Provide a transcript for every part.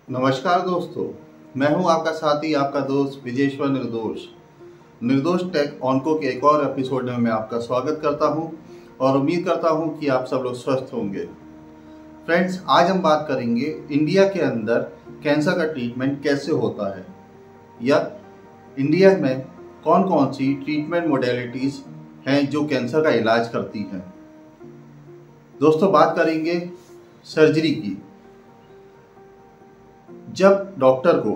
नमस्कार दोस्तों, मैं हूं आपका साथी, आपका दोस्त विजेश्वर निर्दोष। निर्दोष टेक ऑनको के एक और एपिसोड में मैं आपका स्वागत करता हूं और उम्मीद करता हूं कि आप सब लोग स्वस्थ होंगे। फ्रेंड्स, आज हम बात करेंगे इंडिया के अंदर कैंसर का ट्रीटमेंट कैसे होता है या इंडिया में कौन कौन सी ट्रीटमेंट मोडेलिटीज़ हैं जो कैंसर का इलाज करती हैं। दोस्तों, बात करेंगे सर्जरी की। जब डॉक्टर को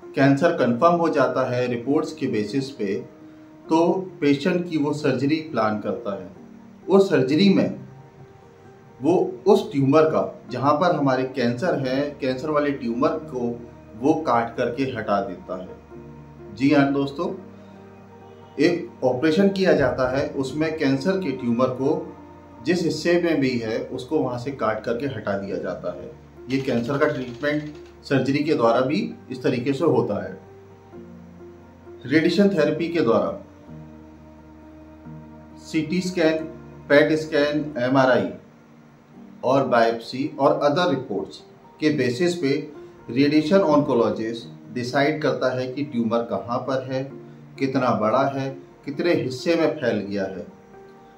कैंसर कंफर्म हो जाता है रिपोर्ट्स के बेसिस पे, तो पेशेंट की वो सर्जरी प्लान करता है। उस सर्जरी में वो उस ट्यूमर का, जहाँ पर हमारे कैंसर है, कैंसर वाले ट्यूमर को वो काट करके हटा देता है। जी हाँ दोस्तों, एक ऑपरेशन किया जाता है, उसमें कैंसर के ट्यूमर को जिस हिस्से में भी है उसको वहाँ से काट करके हटा दिया जाता है। ये कैंसर का ट्रीटमेंट सर्जरी के द्वारा भी इस तरीके से होता है। रेडिएशन थेरेपी के द्वारा CT scan, PET scan, MRI और बायोप्सी और अदर रिपोर्ट्स के बेसिस पे रेडिएशन ऑन्कोलॉजिस्ट डिसाइड करता है कि ट्यूमर कहाँ पर है, कितना बड़ा है, कितने हिस्से में फैल गया है।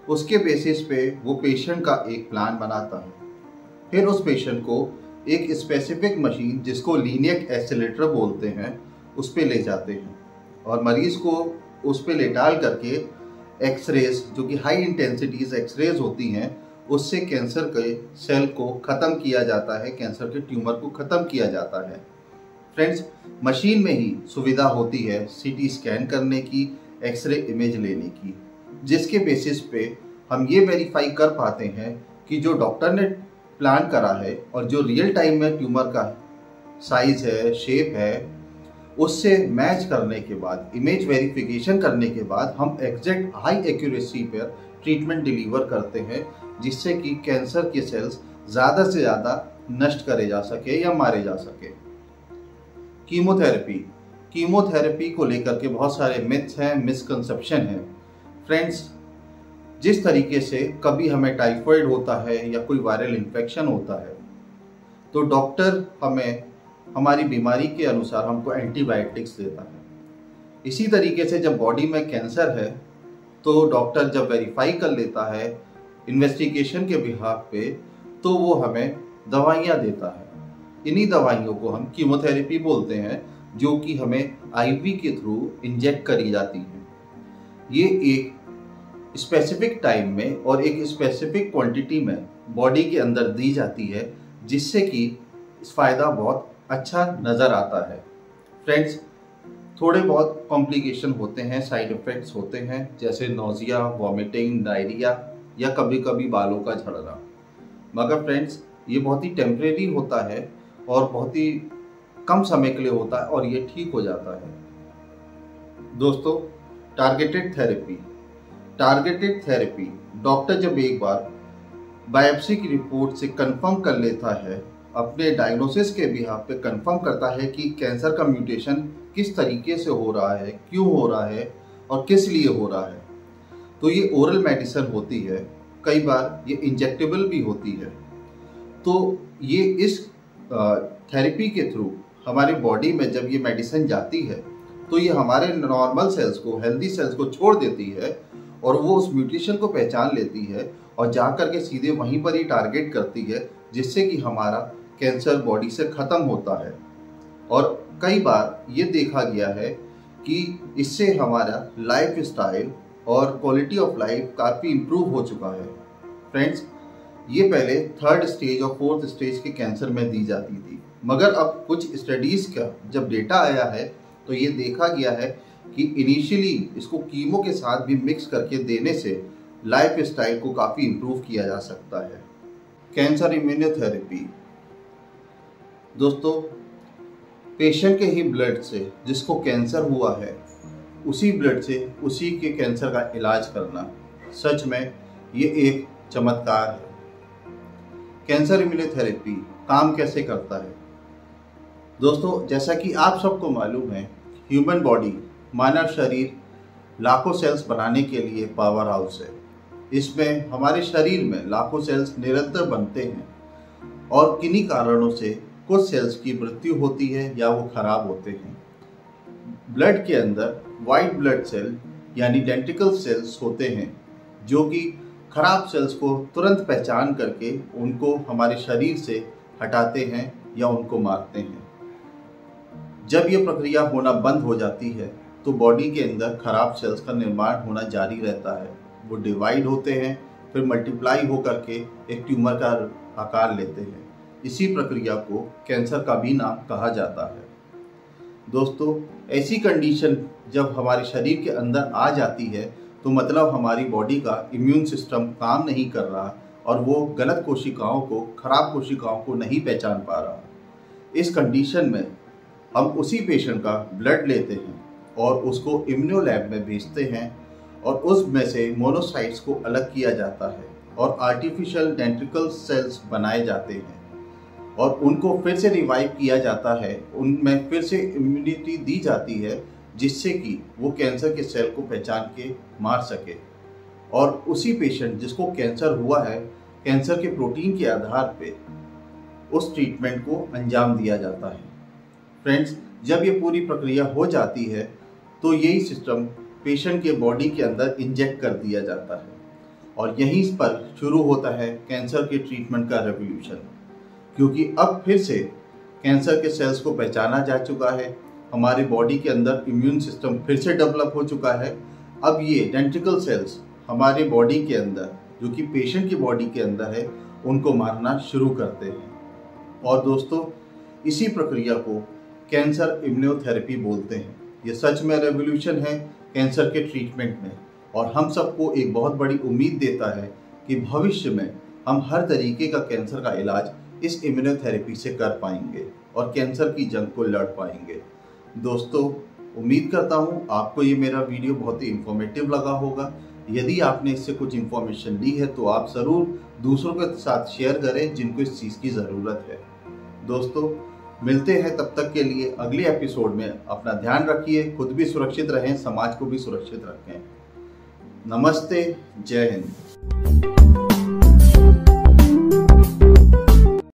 उसके बेसिस पे वो पेशेंट का एक प्लान बनाता है। फिर उस पेशेंट को एक स्पेसिफिक मशीन, जिसको लीनियक एक्सेलेरेटर बोलते हैं, उस पे ले जाते हैं और मरीज़ को उस पे लेटाल करके एक्सरेज, जो कि हाई इंटेंसिटीज एक्सरेज होती हैं, उससे कैंसर के सेल को ख़त्म किया जाता है, कैंसर के ट्यूमर को ख़त्म किया जाता है। फ्रेंड्स, मशीन में ही सुविधा होती है सीटी स्कैन करने की, एक्सरे इमेज लेने की, जिसके बेसिस पे हम ये वेरीफाई कर पाते हैं कि जो डॉक्टर ने प्लान करा है और जो रियल टाइम में ट्यूमर का साइज है, शेप है, उससे मैच करने के बाद, इमेज वेरिफिकेशन करने के बाद हम एग्जैक्ट हाई एक्यूरेसी पर ट्रीटमेंट डिलीवर करते हैं, जिससे कि कैंसर के सेल्स ज़्यादा से ज़्यादा नष्ट करे जा सके या मारे जा सके। कीमोथेरेपी को लेकर के बहुत सारे मिथ्स हैं, मिसकंसेप्शन हैं। फ्रेंड्स, जिस तरीके से कभी हमें टाइफाइड होता है या कोई वायरल इन्फेक्शन होता है, तो डॉक्टर हमें हमारी बीमारी के अनुसार हमको एंटीबायोटिक्स देता है। इसी तरीके से जब बॉडी में कैंसर है, तो डॉक्टर जब वेरीफाई कर लेता है इन्वेस्टिगेशन के बिहाफ पे, तो वो हमें दवाइयाँ देता है। इन्हीं दवाइयों को हम कीमोथेरेपी बोलते हैं, जो कि हमें आईवी के थ्रू इंजेक्ट करी जाती हैं। ये एक स्पेसिफिक टाइम में और एक स्पेसिफिक क्वांटिटी में बॉडी के अंदर दी जाती है, जिससे कि इस फ़ायदा बहुत अच्छा नज़र आता है। फ्रेंड्स, थोड़े बहुत कॉम्प्लिकेशन होते हैं, साइड इफ़ेक्ट्स होते हैं, जैसे नोज़िया, वॉमिटिंग, डायरिया या कभी कभी बालों का झड़ना। मगर फ्रेंड्स, ये बहुत ही टेम्परेरी होता है और बहुत ही कम समय के लिए होता है और ये ठीक हो जाता है। दोस्तों, टारगेटेड थेरेपी डॉक्टर जब एक बार बायोप्सी की रिपोर्ट से कंफर्म कर लेता है, अपने डायग्नोसिस के बिहाफ पे कंफर्म करता है कि कैंसर का म्यूटेशन किस तरीके से हो रहा है, क्यों हो रहा है और किस लिए हो रहा है, तो ये ओरल मेडिसिन होती है। कई बार ये इंजेक्टेबल भी होती है। तो ये इस थेरेपी के थ्रू हमारी बॉडी में जब ये मेडिसिन जाती है, तो ये हमारे नॉर्मल सेल्स को, हेल्दी सेल्स को छोड़ देती है और वो उस म्यूटेशन को पहचान लेती है और जा कर के सीधे वहीं पर ही टारगेट करती है, जिससे कि हमारा कैंसर बॉडी से ख़त्म होता है। और कई बार ये देखा गया है कि इससे हमारा लाइफ स्टाइल और क्वालिटी ऑफ लाइफ काफ़ी इम्प्रूव हो चुका है। फ्रेंड्स, ये पहले 3rd स्टेज और 4th स्टेज के कैंसर में दी जाती थी, मगर अब कुछ स्टडीज़ का जब डेटा आया है, तो ये देखा गया है कि इनिशियली इसको कीमो के साथ भी मिक्स करके देने से लाइफ स्टाइल को काफ़ी इम्प्रूव किया जा सकता है। Cancer immunotherapy. दोस्तों, पेशेंट के ही ब्लड से जिसको कैंसर हुआ है, उसी ब्लड से उसी के कैंसर का इलाज करना, सच में ये एक चमत्कार है। कैंसर इम्यूनोथेरेपी काम कैसे करता है? दोस्तों, जैसा कि आप सबको मालूम है, ह्यूमन बॉडी, मानव शरीर लाखों सेल्स बनाने के लिए पावर हाउस है। इसमें हमारे शरीर में लाखों सेल्स निरंतर बनते हैं और किन्हीं कारणों से कुछ सेल्स की मृत्यु होती है या वो खराब होते हैं। ब्लड के अंदर वाइट ब्लड सेल यानी डेंटिकल सेल्स होते हैं जो कि खराब सेल्स को तुरंत पहचान करके उनको हमारे शरीर से हटाते हैं या उनको मारते हैं। जब ये प्रक्रिया होना बंद हो जाती है तो बॉडी के अंदर खराब सेल्स का निर्माण होना जारी रहता है। वो डिवाइड होते हैं, फिर मल्टीप्लाई हो करके एक ट्यूमर का आकार लेते हैं। इसी प्रक्रिया को कैंसर का भी नाम कहा जाता है। दोस्तों, ऐसी कंडीशन जब हमारे शरीर के अंदर आ जाती है तो मतलब हमारी बॉडी का इम्यून सिस्टम काम नहीं कर रहा और वो गलत कोशिकाओं को, खराब कोशिकाओं को नहीं पहचान पा रहा। इस कंडीशन में हम उसी पेशेंट का ब्लड लेते हैं और उसको इम्यूनो लैब में भेजते हैं और उसमें से मोनोसाइट्स को अलग किया जाता है और आर्टिफिशियल डेंटिकल सेल्स बनाए जाते हैं और उनको फिर से रिवाइव किया जाता है। उनमें फिर से इम्यूनिटी दी जाती है जिससे कि वो कैंसर के सेल को पहचान के मार सके और उसी पेशेंट जिसको कैंसर हुआ है, कैंसर के प्रोटीन के आधार पे उस ट्रीटमेंट को अंजाम दिया जाता है। फ्रेंड्स, जब ये पूरी प्रक्रिया हो जाती है तो यही सिस्टम पेशेंट के बॉडी के अंदर इंजेक्ट कर दिया जाता है और यहीं पर शुरू होता है कैंसर के ट्रीटमेंट का रेवोल्यूशन, क्योंकि अब फिर से कैंसर के सेल्स को पहचाना जा चुका है, हमारे बॉडी के अंदर इम्यून सिस्टम फिर से डेवलप हो चुका है। अब ये डेंटिकल सेल्स हमारे बॉडी के अंदर, जो कि पेशेंट की बॉडी के अंदर है, उनको मारना शुरू करते हैं। और दोस्तों, इसी प्रक्रिया को कैंसर इम्यूनोथेरेपी बोलते हैं। ये सच में रेवोल्यूशन है कैंसर के ट्रीटमेंट में और हम सबको एक बहुत बड़ी उम्मीद देता है कि भविष्य में हम हर तरीके का कैंसर का इलाज इस इम्यूनोथेरेपी से कर पाएंगे और कैंसर की जंग को लड़ पाएंगे। दोस्तों, उम्मीद करता हूँ आपको ये मेरा वीडियो बहुत ही इंफॉर्मेटिव लगा होगा। यदि आपने इससे कुछ इन्फॉर्मेशन ली है तो आप ज़रूर दूसरों के साथ शेयर करें जिनको इस चीज़ की ज़रूरत है। दोस्तों, मिलते हैं तब तक के लिए अगले एपिसोड में। अपना ध्यान रखिए, खुद भी सुरक्षित रहें, समाज को भी सुरक्षित रखें। नमस्ते, जय हिंद।